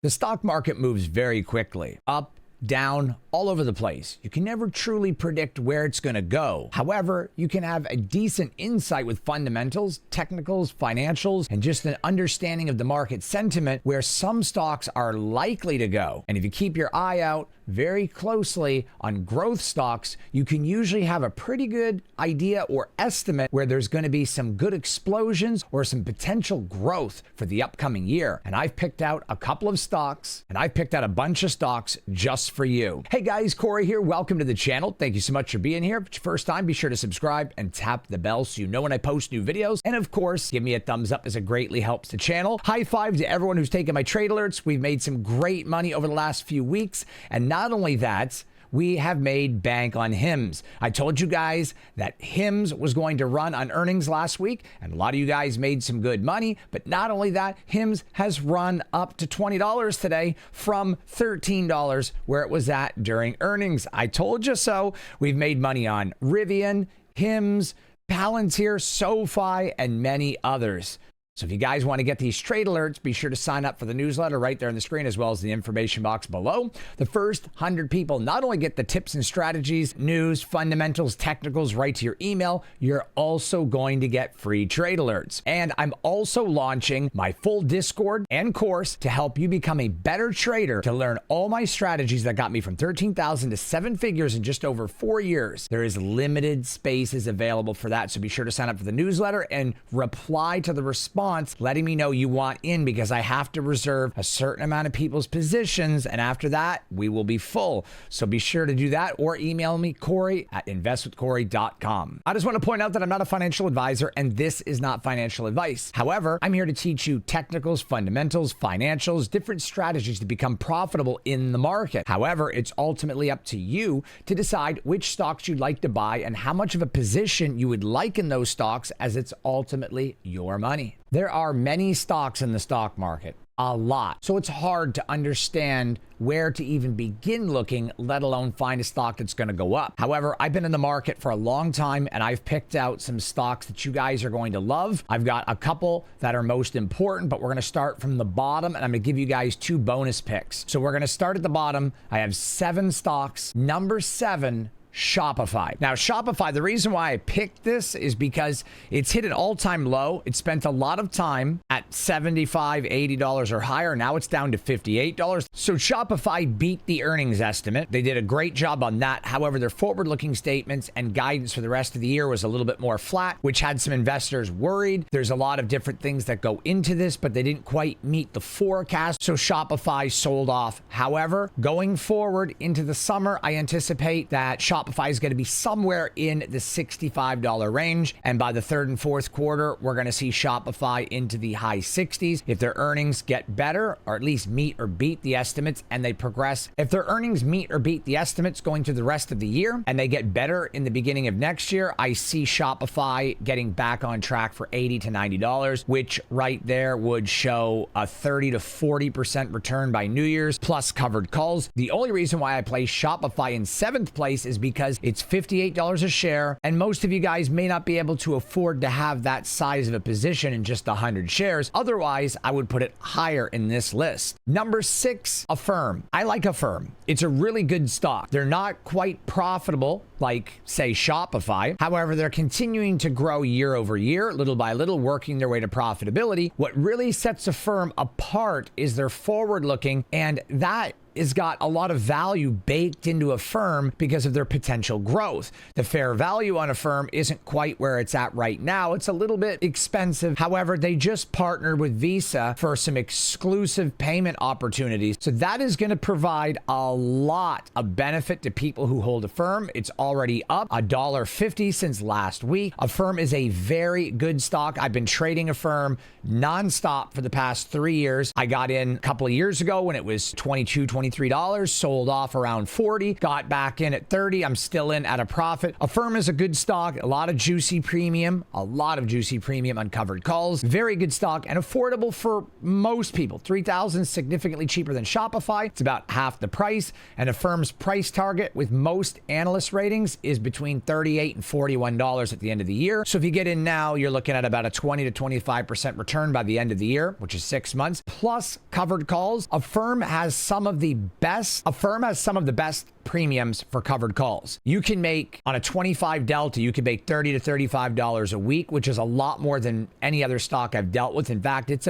The stock market moves very quickly, up, down, all over the place. You can never truly predict where it's going to go. However, you can have a decent insight with fundamentals, technicals, financials, and just an understanding of the market sentiment where some stocks are likely to go. And if you keep your eye out very closely on growth stocks, you can usually have a pretty good idea or estimate where there's going to be some good explosions or some potential growth for the upcoming year. And I've picked out a couple of stocks, and I've picked out a bunch of stocks just for you. Hey guys, Corey here. Welcome to the channel. Thank you so much for being here. If it's your first time, be sure to subscribe and tap the bell so you know when I post new videos. And of course, give me a thumbs up as it greatly helps the channel. High five to everyone who's taken my trade alerts. We've made some great money over the last few weeks. And not only that, we have made bank on HIMS. I told you guys that HIMS was going to run on earnings last week, and a lot of you guys made some good money. But not only that, HIMS has run up to $20 today from $13 where it was at during earnings. I told you so. We've made money on Rivian, HIMS, Palantir, SoFi, and many others. So if you guys want to get these trade alerts, be sure to sign up for the newsletter right there on the screen, as well as the information box below. The first 100 people not only get the tips and strategies, news, fundamentals, technicals right to your email, you're also going to get free trade alerts. And I'm also launching my full Discord and course to help you become a better trader, to learn all my strategies that got me from 13,000 to 7 figures in just over 4 years. There is limited spaces available for that. So be sure to sign up for the newsletter and reply to the response letting me know you want in, because I have to reserve a certain amount of people's positions, and after that we will be full. So be sure to do that, or email me, Corey@investwithcorey.com. I just want to point out that I'm not a financial advisor and this is not financial advice. However, I'm here to teach you technicals, fundamentals, financials, different strategies to become profitable in the market. However, it's ultimately up to you to decide which stocks you'd like to buy and how much of a position you would like in those stocks, as it's ultimately your money. There are many stocks in the stock market, a lot. So it's hard to understand where to even begin looking, let alone find a stock that's going to go up. However, I've been in the market for a long time and I've picked out some stocks that you guys are going to love. I've got a couple that are most important, but we're going to start from the bottom, and I'm going to give you guys 2 bonus picks. So we're going to start at the bottom. I have 7 stocks. Number 7, Shopify. Now, Shopify, the reason why I picked this is because it's hit an all-time low. It spent a lot of time at $75, $80 or higher. Now it's down to $58. So Shopify beat the earnings estimate. They did a great job on that. However, their forward-looking statements and guidance for the rest of the year was a little bit more flat, which had some investors worried. There's a lot of different things that go into this, but they didn't quite meet the forecast. So Shopify sold off. However, going forward into the summer, I anticipate that Shopify is going to be somewhere in the $65 range. And by the 3rd and 4th quarter, we're going to see Shopify into the high 60s. If their earnings get better, or at least meet or beat the estimates, and they progress, if their earnings meet or beat the estimates going through the rest of the year, and they get better in the beginning of next year, I see Shopify getting back on track for $80 to $90, which right there would show a 30 to 40% return by New Year's, plus covered calls. The only reason why I place Shopify in 7th place is because it's $58 a share, and most of you guys may not be able to afford to have that size of a position in just 100 shares. Otherwise, I would put it higher in this list. Number 6, Affirm. I like Affirm. It's a really good stock. They're not quite profitable like, say, Shopify. However, they're continuing to grow year over year, little by little, working their way to profitability. What really sets Affirm apart is their forward-looking, and that has got a lot of value baked into Affirm because of their potential growth. The fair value on Affirm isn't quite where it's at right now. It's a little bit expensive. However, they just partnered with Visa for some exclusive payment opportunities. So that is going to provide a lot of benefit to people who hold Affirm. It's already up $1.50 since last week. Affirm is a very good stock. I've been trading Affirm nonstop for the past 3 years. I got in a couple of years ago when it was 22, 23 $23, sold off around 40, got back in at 30. I'm still in at a profit. Affirm is a good stock, a lot of juicy premium uncovered calls, very good stock and affordable for most people. $3,000, significantly cheaper than Shopify. It's about half the price, and Affirm's price target with most analyst ratings is between $38 and $41 at the end of the year. So if you get in now, you're looking at about a 20 to 25% return by the end of the year, which is 6 months, plus covered calls. Affirm has some of the best premiums for covered calls. You can make on a 25 delta, you can make $30 to $35 a week, which is a lot more than any other stock I've dealt with. In fact, it's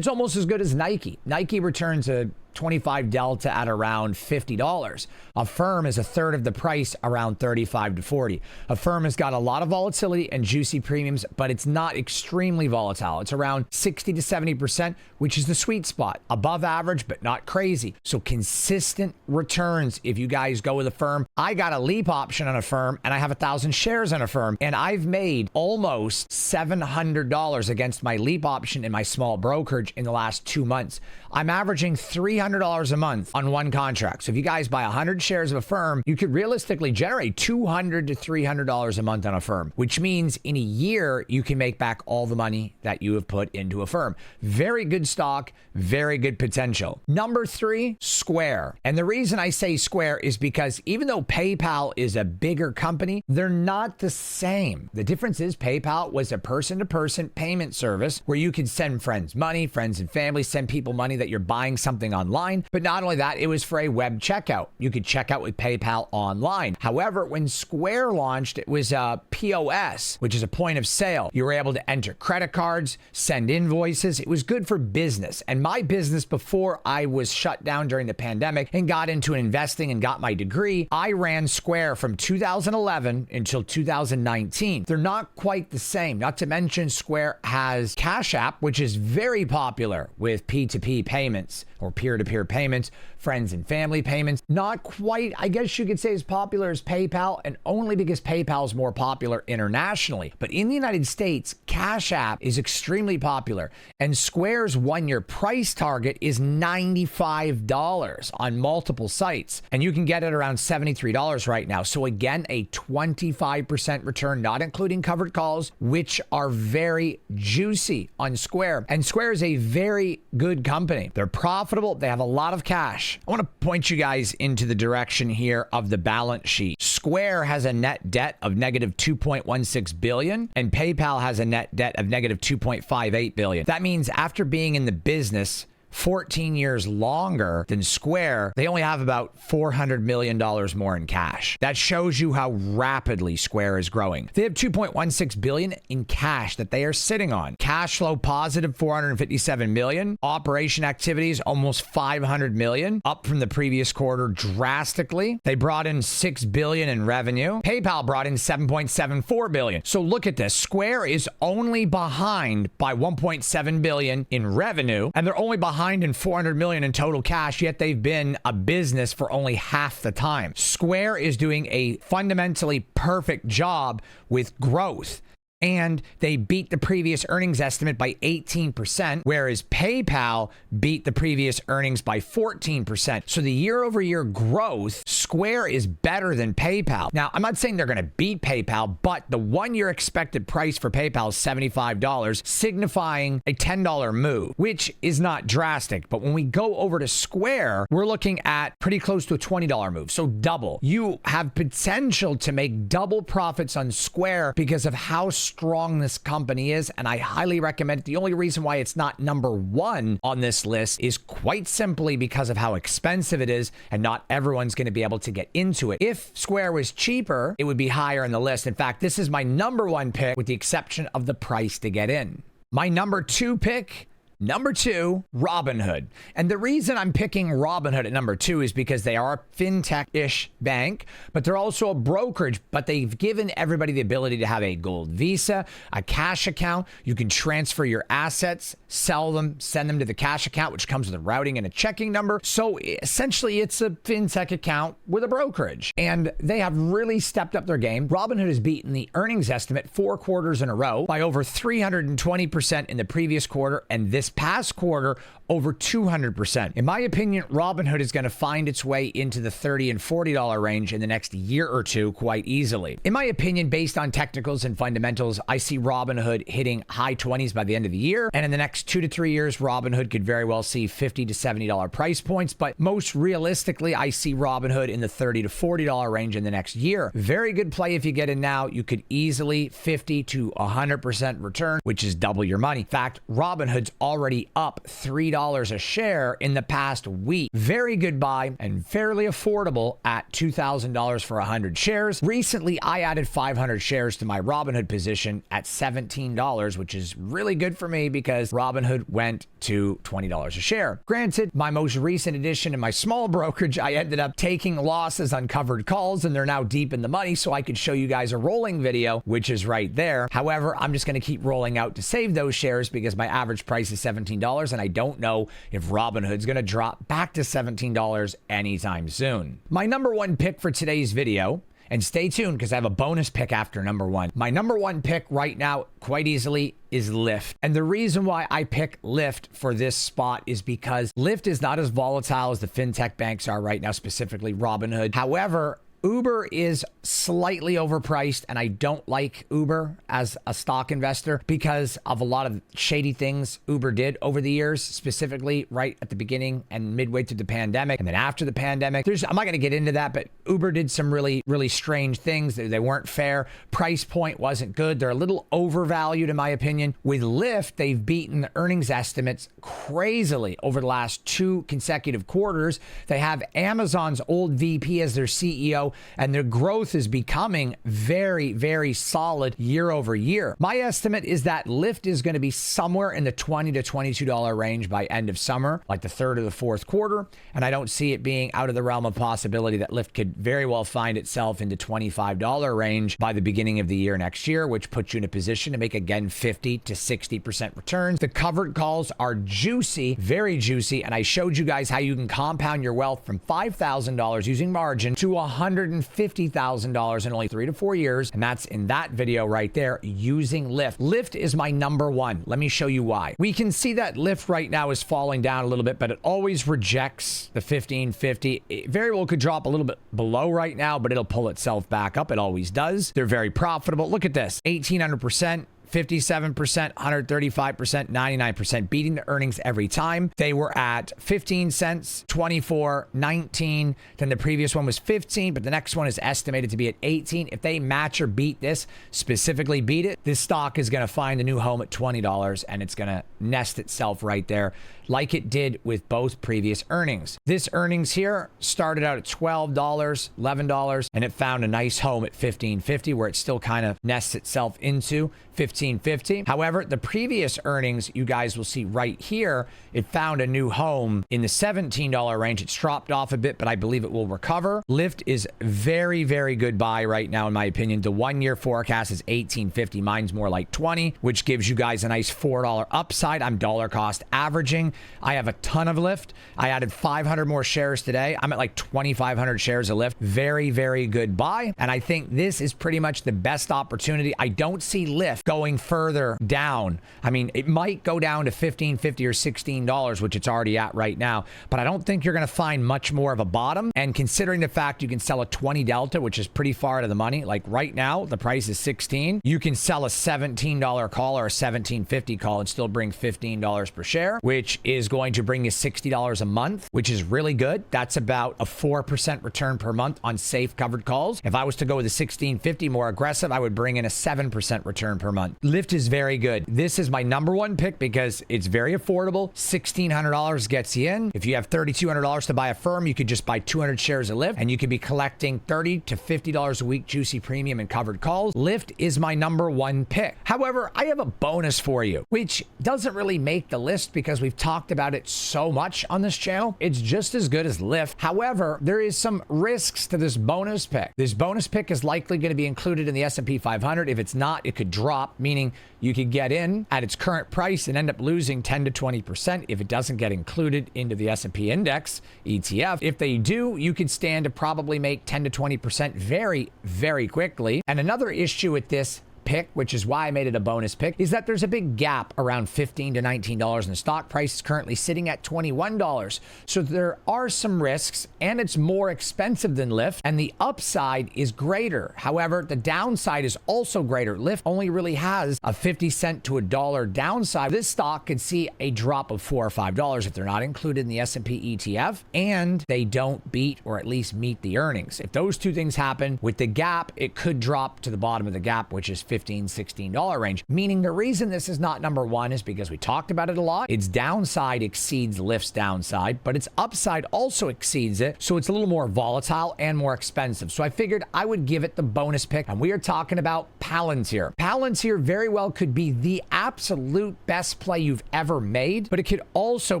almost as good as Nike. Nike returns a 25 delta at around $50. Affirm is a third of the price, around $35 to $40. Affirm has got a lot of volatility and juicy premiums, but it's not extremely volatile. It's around 60 to 70%, which is the sweet spot. Above average, but not crazy. So consistent returns if you guys go with Affirm. I got a Leap option on Affirm, and I have 1,000 shares on Affirm, and I've made almost $700 against my Leap option in my small brokerage in the last 2 months. I'm averaging $300 a month on one contract. So if you guys buy 100 shares of Affirm, you could realistically generate $200 to $300 a month on Affirm, which means in a year, you can make back all the money that you have put into Affirm. Very good stock, very good potential. Number 3, Square. And the reason I say Square is because even though PayPal is a bigger company, they're not the same. The difference is PayPal was a person-to-person payment service where you could send friends money, friends and family, send people money that you're buying something online. But not only that, it was for a web checkout. You could check out with PayPal online. However, when Square launched, it was a POS, which is a point of sale. You were able to enter credit cards, send invoices. It was good for business. And my business, before I was shut down during the pandemic and got into investing and got my degree, I ran Square from 2011 until 2019. They're not quite the same. Not to mention Square has Cash App, which is very popular with P2P payments or peer-to-peer payments, friends and family payments. Not quite, I guess you could say, as popular as PayPal, and only because PayPal is more popular internationally. But in the United States, Cash App is extremely popular, and Square's one-year price target is $95 on multiple sites, and you can get it around $73 right now. So again, a 25% return, not including covered calls, which are very juicy on Square. And Square is a very good company. They're profitable. They have a lot of cash. I want to point you guys into the direction here of the balance sheet. Square has a net debt of negative $2.16 billion, and PayPal has a net debt of negative $2.58 billion. That means after being in the business 14 years longer than Square, they only have about $400 million more in cash. That shows you how rapidly Square is growing. They have $2.16 billion in cash that they are sitting on. Cash flow positive $457 million. Operation activities almost $500 million, up from the previous quarter drastically. They brought in $6 billion in revenue. PayPal brought in $7.74 billion. So look at this. Square is only behind by $1.7 billion in revenue, and they're only behind in $400 million in total cash, yet they've been a business for only half the time. Square is doing a fundamentally perfect job with growth, and they beat the previous earnings estimate by 18%, whereas PayPal beat the previous earnings by 14%. So the year-over-year growth, Square is better than PayPal. Now, I'm not saying they're going to beat PayPal, but the one-year expected price for PayPal is $75, signifying a $10 move, which is not drastic. But when we go over to Square, we're looking at pretty close to a $20 move, so double. You have potential to make double profits on Square because of how strong this company is, and I highly recommend it. The only reason why it's not number 1 on this list is quite simply because of how expensive it is, and not everyone's going to be able to get into it. If Square was cheaper, it would be higher on the list. In fact, this is my number 1 pick, with the exception of the price to get in. My number 2 pick, number 2, Robinhood. And the reason I'm picking Robinhood at number 2 is because they are a fintech-ish bank, but they're also a brokerage, but they've given everybody the ability to have a gold Visa, a cash account. You can transfer your assets, sell them, send them to the cash account, which comes with a routing and a checking number. So essentially, it's a fintech account with a brokerage, and they have really stepped up their game. Robinhood has beaten the earnings estimate 4 quarters in a row by over 320% in the previous quarter and this this past quarter, over 200%. In my opinion, Robinhood is going to find its way into the $30 and $40 range in the next year or two quite easily. In my opinion, based on technicals and fundamentals, I see Robinhood hitting high 20s by the end of the year. And in the next 2 to 3 years, Robinhood could very well see $50 to $70 price points. But most realistically, I see Robinhood in the $30 to $40 range in the next year. Very good play if you get in now. You could easily 50 to 100% return, which is double your money. In fact, Robinhood's already up $3 a share in the past week. Very good buy and fairly affordable at $2,000 for 100 shares. Recently, I added 500 shares to my Robinhood position at $17, which is really good for me because Robinhood went to $20 a share. Granted, my most recent addition in my small brokerage, I ended up taking losses on covered calls and they're now deep in the money, so I could show you guys a rolling video, which is right there. However, I'm just going to keep rolling out to save those shares because my average price is $17 and I don't know if Robinhood's going to drop back to $17 anytime soon. My number one pick for today's video, and stay tuned because I have a bonus pick after number one. My number one pick right now, quite easily, is Lyft. And the reason why I pick Lyft for this spot is because Lyft is not as volatile as the fintech banks are right now, specifically Robinhood. However, Uber is slightly overpriced, and I don't like Uber as a stock investor because of a lot of shady things Uber did over the years, specifically right at the beginning and midway through the pandemic. And then after the pandemic, I'm not going to get into that, but Uber did some really, really strange things. They weren't fair. Price point wasn't good. They're a little overvalued, in my opinion. With Lyft, they've beaten the earnings estimates crazily over the last 2 consecutive quarters. They have Amazon's old VP as their CEO, and their growth is becoming very, very solid year over year. My estimate is that Lyft is going to be somewhere in the $20 to $22 range by end of summer, like the third or the fourth quarter. And I don't see it being out of the realm of possibility that Lyft could very well find itself in the $25 range by the beginning of the year next year, which puts you in a position to make, again, 50 to 60% returns. The covered calls are juicy, very juicy. And I showed you guys how you can compound your wealth from $5,000 using margin to $150,000 in only 3 to 4 years. And that's in that video right there using Lyft. Lyft is my number one. Let me show you why. We can see that Lyft right now is falling down a little bit, but it always rejects the 1550. It very well could drop a little bit below right now, but it'll pull itself back up. It always does. They're very profitable. Look at this, 1,800%. 57%, 135%, 99%, beating the earnings every time. They were at 15 cents, 24, 19. Then the previous one was 15, but the next one is estimated to be at 18. If they match or beat this, specifically beat it, this stock is going to find a new home at $20 and it's going to nest itself right there like it did with both previous earnings. This earnings here started out at $12, $11, and it found a nice home at $15.50 where it still kind of nests itself into $15.50. However, the previous earnings, you guys will see right here, it found a new home in the $17 range. It's dropped off a bit, but I believe it will recover. Lyft is very, very good buy right now, in my opinion. The 1 year forecast is $18.50. Mine's more like $20, which gives you guys a nice $4 upside. I'm dollar cost averaging. I have a ton of Lyft. I added 500 more shares today. I'm at like 2,500 shares of Lyft. Very, very good buy. And I think this is pretty much the best opportunity. I don't see Lyft going further down. I mean, it might go down to $15.50 or $16, which it's already at right now, but I don't think you're going to find much more of a bottom. And considering the fact you can sell a 20 Delta, which is pretty far out of the money, like right now, the price is 16. You can sell a $17 call or a $17.50 call and still bring $15 per share, which is going to bring you $60 a month, which is really good. That's about a 4% return per month on safe covered calls. If I was to go with a $16.50 more aggressive, I would bring in a 7% return per month. Lyft is very good. This is my number one pick because it's very affordable. $1,600 gets you in. If you have $3,200 to buy Affirm, you could just buy 200 shares of Lyft and you could be collecting $30 to $50 a week juicy premium and covered calls. Lyft is my number one pick. However, I have a bonus for you, which doesn't really make the list because we've talked about it so much on this channel. It's just as good as Lyft. However, there is some risks to this bonus pick. This bonus pick is likely going to be included in the S&P 500. If it's not, it could drop, meaning you could get in at its current price and end up losing 10 to 20% if it doesn't get included into the S&P index ETF. If they do, you could stand to probably make 10 to 20% very, very quickly. And another issue with this pick, which is why I made it a bonus pick, is that there's a big gap around $15 to $19 and the stock price is currently sitting at $21. So there are some risks and it's more expensive than Lyft and the upside is greater. However, the downside is also greater. Lyft only really has a 50 cent to $1 downside. This stock could see a drop of $4 or $5 if they're not included in the S&P ETF and they don't beat or at least meet the earnings. If those two things happen with the gap, it could drop to the bottom of the gap, which is $15, $16 range. Meaning the reason this is not number one is because we talked about it a lot. Its downside exceeds Lyft's downside, but its upside also exceeds it. So it's a little more volatile and more expensive. So I figured I would give it the bonus pick. And we are talking about Palantir. Palantir very well could be the absolute best play you've ever made, but it could also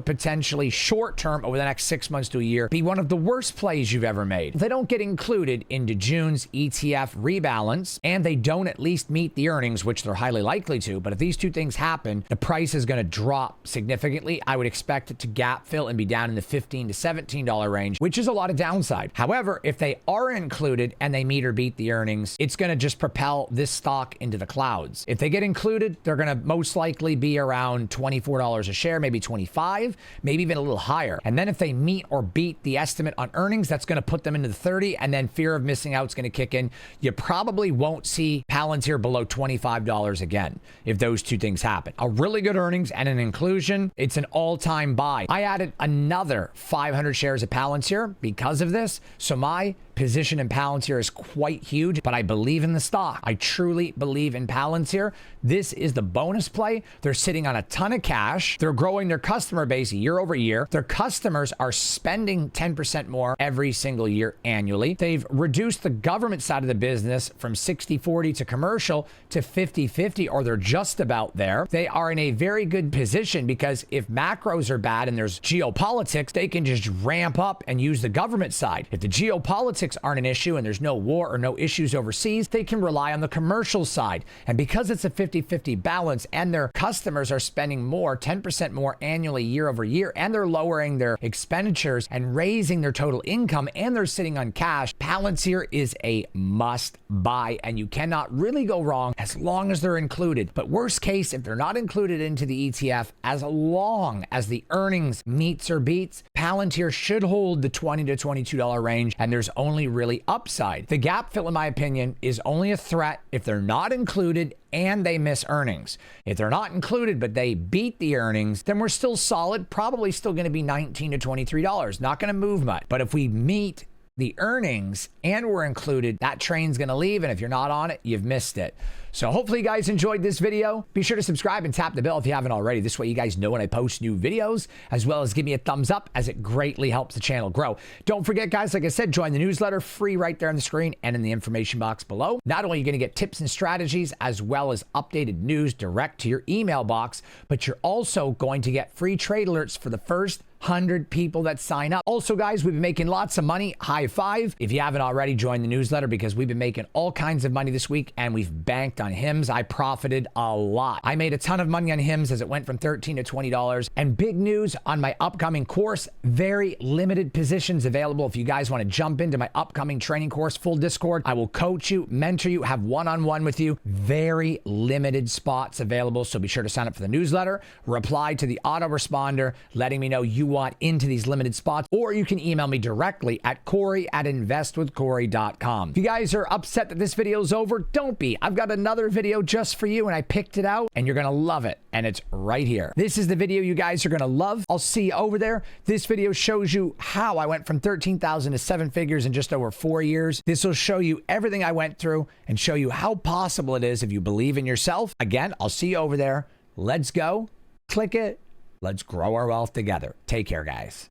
potentially short term over the next 6 months to a year be one of the worst plays you've ever made. They don't get included into June's ETF rebalance and they don't at least meet the earnings, which they're highly likely to. But if these two things happen, the price is going to drop significantly. I would expect it to gap fill and be down in the $15 to $17 range, which is a lot of downside. However, if they are included and they meet or beat the earnings, it's going to just propel this stock into the clouds. If they get included, they're going to most likely be around $24 a share, maybe 25, maybe even a little higher. And then if they meet or beat the estimate on earnings, that's going to put them into the 30, and then fear of missing out is going to kick in. You probably won't see Palantir below $25 again if those two things happen. A really good earnings and an inclusion, it's an all-time buy. I added another 500 shares of Palantir because of this, so my position in Palantir is quite huge, but I believe in the stock. I truly believe in Palantir. This is the bonus play. They're sitting on a ton of cash. They're growing their customer base year over year. Their customers are spending 10% more every single year annually. They've reduced the government side of the business from 60-40 to commercial to 50-50, or they're just about there. They are in a very good position because if macros are bad and there's geopolitics, they can just ramp up and use the government side. If the geopolitics aren't an issue and there's no war or no issues overseas, they can rely on the commercial side. And because it's a 50-50 balance and their customers are spending more, 10% more annually year over year, and they're lowering their expenditures and raising their total income, and they're sitting on cash, Palantir is a must buy and you cannot really go wrong as long as they're included. But worst case, if they're not included into the ETF, as long as the earnings meets or beats, Palantir should hold the $20 to $22 range, and there's only really upside. The gap fill, in my opinion, is only a threat if they're not included and they miss earnings. If they're not included but they beat the earnings, then we're still solid, probably still going to be $19 to $23. Not going to move much. But if we meet the earnings and we're included, that train's going to leave. And if you're not on it, you've missed it. So hopefully you guys enjoyed this video. Be sure to subscribe and tap the bell if you haven't already. This way you guys know when I post new videos, as well as give me a thumbs up as it greatly helps the channel grow. Don't forget, guys, like I said, join the newsletter, free right there on the screen and in the information box below. Not only are you going to get tips and strategies, as well as updated news direct to your email box, but you're also going to get free trade alerts for the first 100 people that sign up. Also, guys, we've been making lots of money. High five. If you haven't already, join the newsletter because we've been making all kinds of money this week and we've banked on HIMS. I profited a lot. I made a ton of money on HIMS as it went from $13 to $20. And big news on my upcoming course, very limited positions available. If you guys want to jump into my upcoming training course, full Discord, I will coach you, mentor you, have one-on-one with you. Very limited spots available. So be sure to sign up for the newsletter, reply to the autoresponder, letting me know you want into these limited spots, or you can email me directly at Corey@investwithcorey.com. If you guys are upset that this video is over, don't be. I've got another video just for you and I picked it out and you're going to love it. And it's right here. This is the video you guys are going to love. I'll see you over there. This video shows you how I went from 13,000 to 7 figures in just over 4 years. This will show you everything I went through and show you how possible it is if you believe in yourself. Again, I'll see you over there. Let's go. Click it. Let's grow our wealth together. Take care, guys.